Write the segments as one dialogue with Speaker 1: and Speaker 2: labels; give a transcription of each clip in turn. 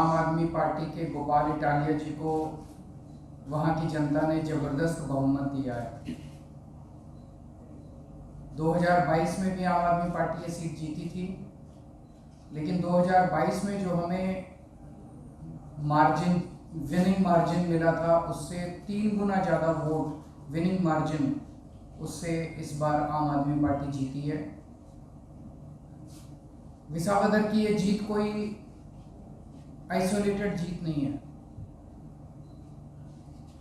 Speaker 1: आम आदमी पार्टी के गोपाल इटालिया जी को वहाँ की जनता ने जबरदस्त बहुमत दिया है। 2022 में भी आम आदमी पार्टी ये सीट जीती थी, लेकिन 2022 में जो हमें विनिंग मार्जिन मिला था उससे 3 गुना ज़्यादा वोट विनिंग मार्जिन उससे इस बार आम आदमी पार्टी जीती है। विसावदर की ये जीत कोई आइसोलेटेड जीत नहीं है,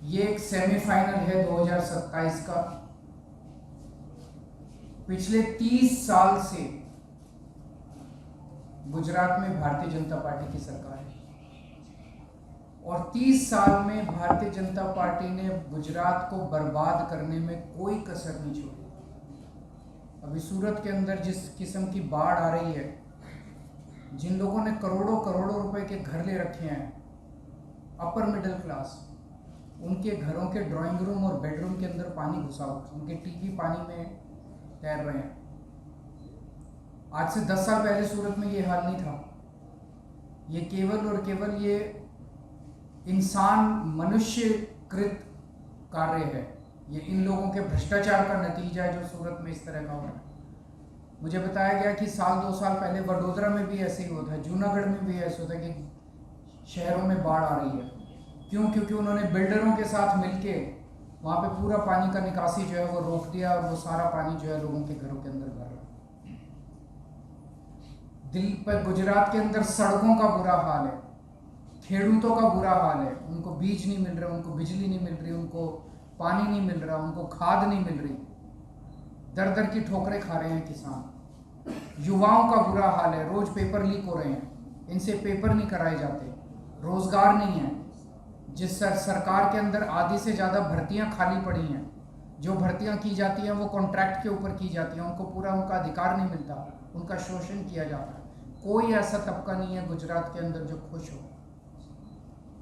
Speaker 1: ये एक सेमीफाइनल है 2027 का। पिछले 30 साल से गुजरात में भारतीय जनता पार्टी की सरकार है और 30 साल में भारतीय जनता पार्टी ने गुजरात को बर्बाद करने में कोई कसर नहीं छोड़ी। अभी सूरत के अंदर जिस किस्म की बाढ़ आ रही है, जिन लोगों ने करोड़ों करोड़ों रुपए के घर ले रखे हैं, अपर मिडिल क्लास, उनके घरों के ड्राइंग रूम और बेडरूम के अंदर पानी घुसा हुआ, उनके टीवी पानी में तैर रहे हैं। आज से 10 साल पहले सूरत में ये हाल नहीं था। ये केवल और केवल ये इंसान मनुष्यकृत कार्य है, ये इन लोगों के भ्रष्टाचार का नतीजा है जो सूरत में इस तरह का हो रहा है। मुझे बताया गया कि 2 साल पहले वडोदरा में भी ऐसे ही होता है, जूनागढ़ में भी ऐसे होता है कि शहरों में बाढ़ आ रही है। क्यों? क्योंकि उन्होंने बिल्डरों के साथ मिलके वहाँ पे पूरा पानी का निकासी जो है वो रोक दिया और वो सारा पानी जो है लोगों के घरों के अंदर भर रहा है। दिल्ली पर गुजरात के अंदर सड़कों का बुरा हाल है, खेडूतों का बुरा हाल है, उनको बीज नहीं मिल रहा, उनको बिजली नहीं मिल रही, उनको पानी नहीं मिल रहा, उनको खाद नहीं मिल रही, दर दर की ठोकरें खा रहे हैं किसान। युवाओं का बुरा हाल है, रोज पेपर लीक हो रहे हैं, इनसे पेपर नहीं कराए जाते, रोजगार नहीं है। जिस सरकार के अंदर आधी से ज़्यादा भर्तियां खाली पड़ी हैं, जो भर्तियां की जाती हैं वो कॉन्ट्रैक्ट के ऊपर की जाती हैं, उनको पूरा उनका अधिकार नहीं मिलता, उनका शोषण किया जाता है। कोई ऐसा तबका नहीं है गुजरात के अंदर जो खुश हो,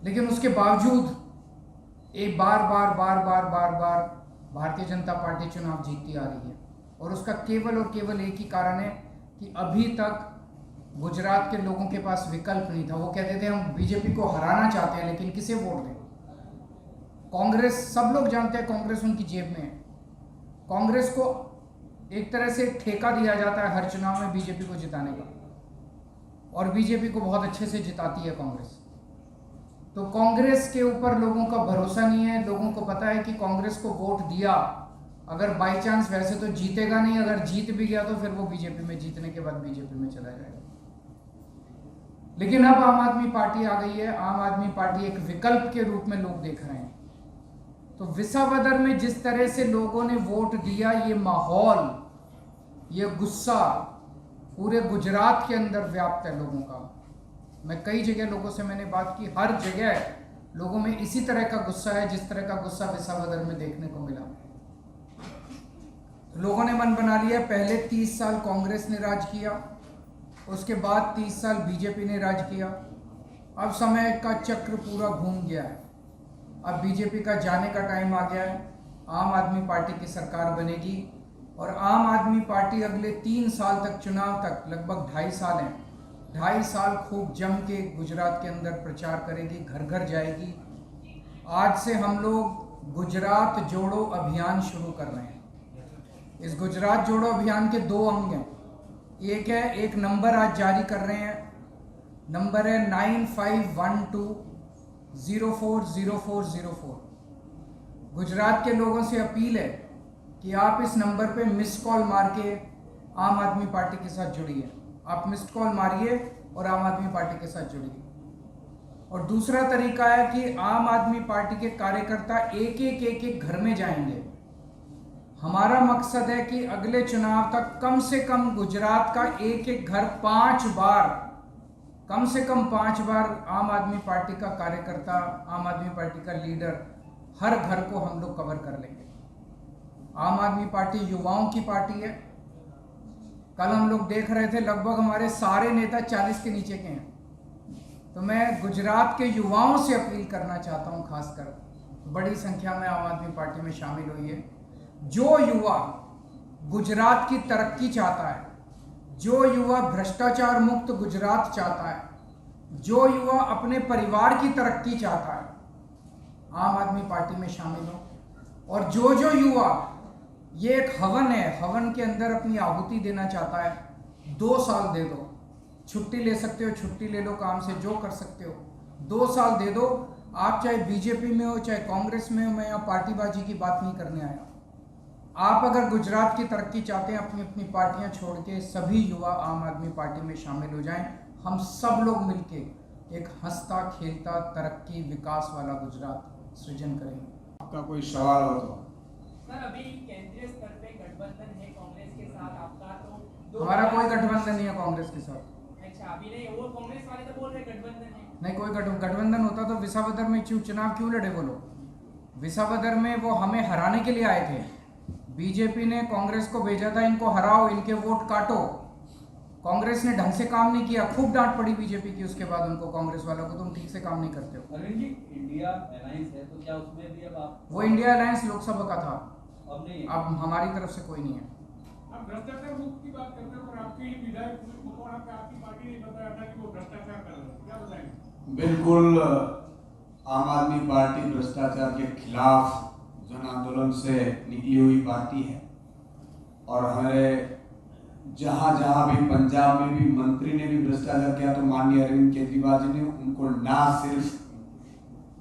Speaker 1: लेकिन उसके बावजूद एक बार भारतीय जनता पार्टी चुनाव जीतती आ रही है। और उसका केवल और केवल एक ही कारण है कि अभी तक गुजरात के लोगों के पास विकल्प नहीं था। वो कहते थे हम बीजेपी को हराना चाहते हैं, लेकिन किसे वोट दें? कांग्रेस, सब लोग जानते हैं कांग्रेस उनकी जेब में है। कांग्रेस को एक तरह से ठेका दिया जाता है हर चुनाव में बीजेपी को जिताने का, और बीजेपी को बहुत अच्छे से जिताती है कांग्रेस। तो कांग्रेस के ऊपर लोगों का भरोसा नहीं है। लोगों को पता है कि कांग्रेस को वोट दिया, अगर बाई चांस, वैसे तो जीतेगा नहीं, अगर जीत भी गया तो फिर वो बीजेपी में, जीतने के बाद बीजेपी में चला जाएगा। लेकिन अब आम आदमी पार्टी आ गई है, आम आदमी पार्टी एक विकल्प के रूप में लोग देख रहे हैं। तो विसावदर में जिस तरह से लोगों ने वोट दिया, ये माहौल, ये गुस्सा पूरे गुजरात के अंदर व्याप्त है लोगों का। मैं कई जगह लोगों से मैंने बात की, हर जगह लोगों में इसी तरह का गुस्सा है जिस तरह का गुस्सा विसावदर में देखने को मिला। तो लोगों ने मन बना लिया, पहले 30 साल कांग्रेस ने राज किया, उसके बाद 30 साल बीजेपी ने राज किया। अब समय का चक्र पूरा घूम गया है, अब बीजेपी का जाने का टाइम आ गया है। आम आदमी पार्टी की सरकार बनेगी और आम आदमी पार्टी अगले 3 साल तक, चुनाव तक लगभग 2.5 साल हैं, 2.5 साल खूब जम के गुजरात के अंदर प्रचार करेगी, घर घर जाएगी। आज से हम लोग गुजरात जोड़ो अभियान शुरू कर रहे हैं। इस गुजरात जोड़ो अभियान के 2 अंग हैं। एक है, एक नंबर आज जारी कर रहे हैं, नंबर है 9512040404। गुजरात के लोगों से अपील है कि आप इस नंबर पे मिस कॉल मार के आम आदमी पार्टी के साथ जुड़िए। आप मिस्ड कॉल मारिए और आम आदमी पार्टी के साथ जुड़िए। और दूसरा तरीका है कि आम आदमी पार्टी के कार्यकर्ता एक एक घर में जाएंगे। हमारा मकसद है कि अगले चुनाव तक कम से कम गुजरात का एक घर 5 बार, कम से कम 5 बार आम आदमी पार्टी का कार्यकर्ता, आम आदमी पार्टी का लीडर, हर घर को हम लोग कवर कर लेंगे। आम आदमी पार्टी युवाओं की पार्टी है। कल हम लोग देख रहे थे, लगभग हमारे सारे नेता 40 के नीचे के हैं। तो मैं गुजरात के युवाओं से अपील करना चाहता हूं, खासकर बड़ी संख्या में आम आदमी पार्टी में शामिल हुई है। जो युवा गुजरात की तरक्की चाहता है, जो युवा भ्रष्टाचार मुक्त गुजरात चाहता है, जो युवा अपने परिवार की तरक्की चाहता है आम आदमी पार्टी में शामिल हो, और जो युवा, ये एक हवन है, हवन के अंदर अपनी आहुति देना चाहता है, 2 साल दे दो, छुट्टी ले सकते हो, छुट्टी ले लो काम से, जो कर सकते हो, 2 साल दे दो। आप चाहे बीजेपी में हो चाहे कांग्रेस में हो, मैं यहाँ पार्टीबाजी की बात नहीं करने आया। आप अगर गुजरात की तरक्की चाहते हैं, अपनी अपनी पार्टियां छोड़ के सभी युवा आम आदमी पार्टी में शामिल हो जाएं। हम सब लोग मिलके एक हंसता खेलता तरक्की विकास वाला गुजरात सृजन करेंगे।
Speaker 2: आपका कोई सवाल हो तो?
Speaker 3: सर, अभी केंद्रीय स्तर पे गठबंधन है कांग्रेस के साथ आपका, तो
Speaker 1: हमारा कोई गठबंधन नहीं है कांग्रेस के साथ।
Speaker 3: अच्छा, अभी नहीं, वो कांग्रेस वाले तो बोल रहे गठबंधन है।
Speaker 1: नहीं, कोई गठबंधन होता तो विसावदर में चुनाव क्यों लड़े वो लोग? विसावदर में वो हमें हराने के लिए आए थे। बीजेपी ने कांग्रेस को भेजा था, इनको हराओ, इनके वोट काटो। कांग्रेस ने ढंग से काम नहीं किया, खूब डांट पड़ी बीजेपी की उसके बाद उनको, कांग्रेस वालों को, तुम ठीक से काम नहीं करते हो।
Speaker 4: अरविंद जी, इंडिया अलायंस है तो क्या उसमें भी अब आप?
Speaker 1: वो इंडिया अलायंस लोकसभा का था,
Speaker 4: अब नहीं है।
Speaker 1: अब हमारी तरफ से कोई नहीं है।
Speaker 5: आप भ्रष्टाचार मुक्त की बात करते हो, पर आपके ही विधायक मकवाना पे आपकी पार्टी ने बताया था कि वो भ्रष्टाचार कर रहे हैं, क्या बताएंगे?
Speaker 2: बिल्कुल, आम आदमी पार्टी भ्रष्टाचार के खिलाफ जन आंदोलन से निकली हुई पार्टी है, और हमारे जहां भी, पंजाब में भी मंत्री ने भी भ्रष्टाचार किया तो माननीय अरविंद केजरीवाल जी ने उनको ना सिर्फ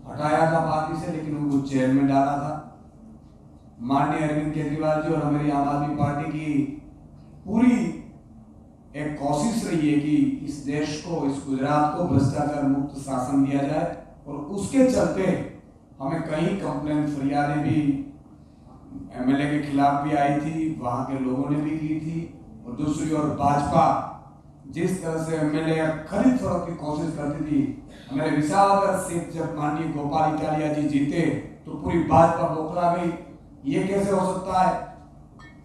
Speaker 2: हटाया था पार्टी से, लेकिन उनको जेल में डाला था। माननीय अरविंद केजरीवाल जी और हमारी आम आदमी पार्टी की पूरी एक कोशिश रही है कि इस देश को, इस गुजरात को भ्रष्टाचार मुक्त शासन दिया जाए, और उसके चलते हमें कई कंप्लेन, फरियादें भी एमएलए के खिलाफ भी आई थी, वहां के लोगों ने भी की थी। और दूसरी ओर भाजपा जिस तरह से एमएलए खरीद फरोख्त की कोशिश करती थी, हमारे विसावदर सीट जब माननीय गोपाल इटालिया जी जीते तो पूरी भाजपा बौखला गई। ये कैसे हो सकता है?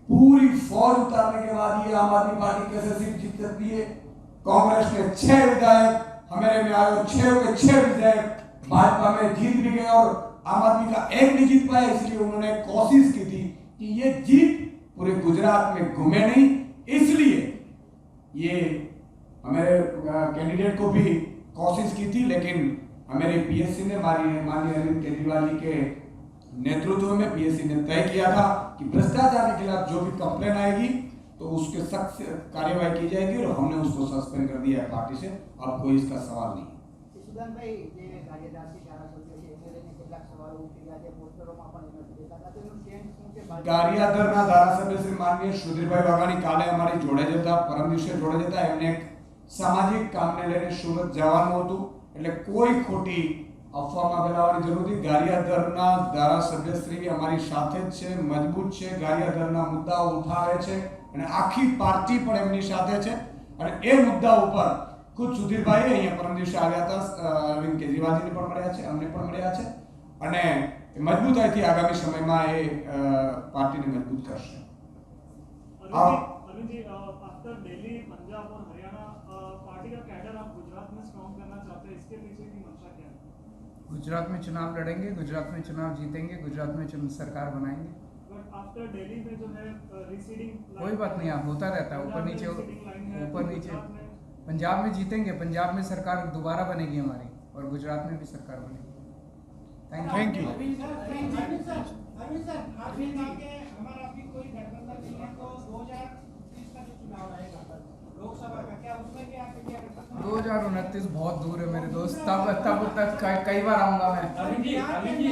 Speaker 2: पूरी फौज उतारने के बाद ये आम आदमी पार्टी कैसे सीट जीत सकती है? कांग्रेस ने 6 विधायक, हमारे में आए 6 के 6 विधायक भाजपा में जीत भी गए, और आम आदमी का एक नहीं जीत पाया। इसलिए उन्होंने कोशिश की थी कि ये जीत पूरे गुजरात में घूमे नहीं, इसलिए ये हमारे कैंडिडेट को भी कोशिश की थी, लेकिन हमारे पीएससी ने माननीय अरविंद केजरीवाल जी के नेतृत्व में पीएससी ने तय किया था कि भ्रष्टाचार के खिलाफ जो भी कंप्लेन आएगी तो उसके सख्त कार्यवाही की जाएगी, और हमने उसको सस्पेंड कर दिया है पार्टी से। अब कोई इसका सवाल नहीं। ગારિયાદરના ધારાસભ્ય શ્રી માનનીય સુધીરભાઈ વાઘાણી કાલે અમારી જોડે જતા, પરમ દિવસે જોડે જતા, એમને એક સામાજિક કામને લઈને સુરત જવાનું હતું, એટલે કોઈ ખોટી અફવામાં ફેલાવવાની જરૂર નથી। ગારિયાદરના ધારાસભ્યશ્રી અમારી સાથે જ છે, મજબૂત છે, ગારિયાદરના મુદ્દાઓ ઉઠાવે છે, અને આખી પાર્ટી પણ એમની સાથે છે, અને એ મુદ્દા ઉપર ખુદ સુધીરભાઈ અહીંયા પરમ દિવસે આવ્યા હતા, અરવિંદ કેજરીવાલજીને પણ મળ્યા છે, અમને પણ મળ્યા છે, અને મજબૂતાઈથી આગામી સમયમાં એ પાર્ટીને મજબૂત કરશે।
Speaker 5: अरविंद जी, आफ्टर दिल्ली, पंजाब और हरियाणा, पार्टी का कैडर आप गुजरात में स्ट्रॉन्ग करना चाहते हैं, इसके पीछे की मंशा क्या है?
Speaker 1: गुजरात में चुनाव लड़ेंगे, गुजरात में चुनाव जीतेंगे, गुजरात में सरकार बनाएंगे।
Speaker 5: बट आफ्टर दिल्ली में जो है रिसीडिंग,
Speaker 1: कोई बात नहीं, आप होता रहता है, ऊपर नीचे। पंजाब में जीतेंगे, पंजाब में सरकार दोबारा बनेगी हमारी, और गुजरात में भी सरकार बनेगी। Thank you.
Speaker 3: हमारा अभी कोई गठबंधन नहीं है, तो 2030 का जो चुनाव रहेगा लोकसभा का, क्या उसमें क्या
Speaker 1: 2029 बहुत दूर है मेरे दोस्त, तब तक कई बार आऊंगा मैं।
Speaker 3: अरविंद जी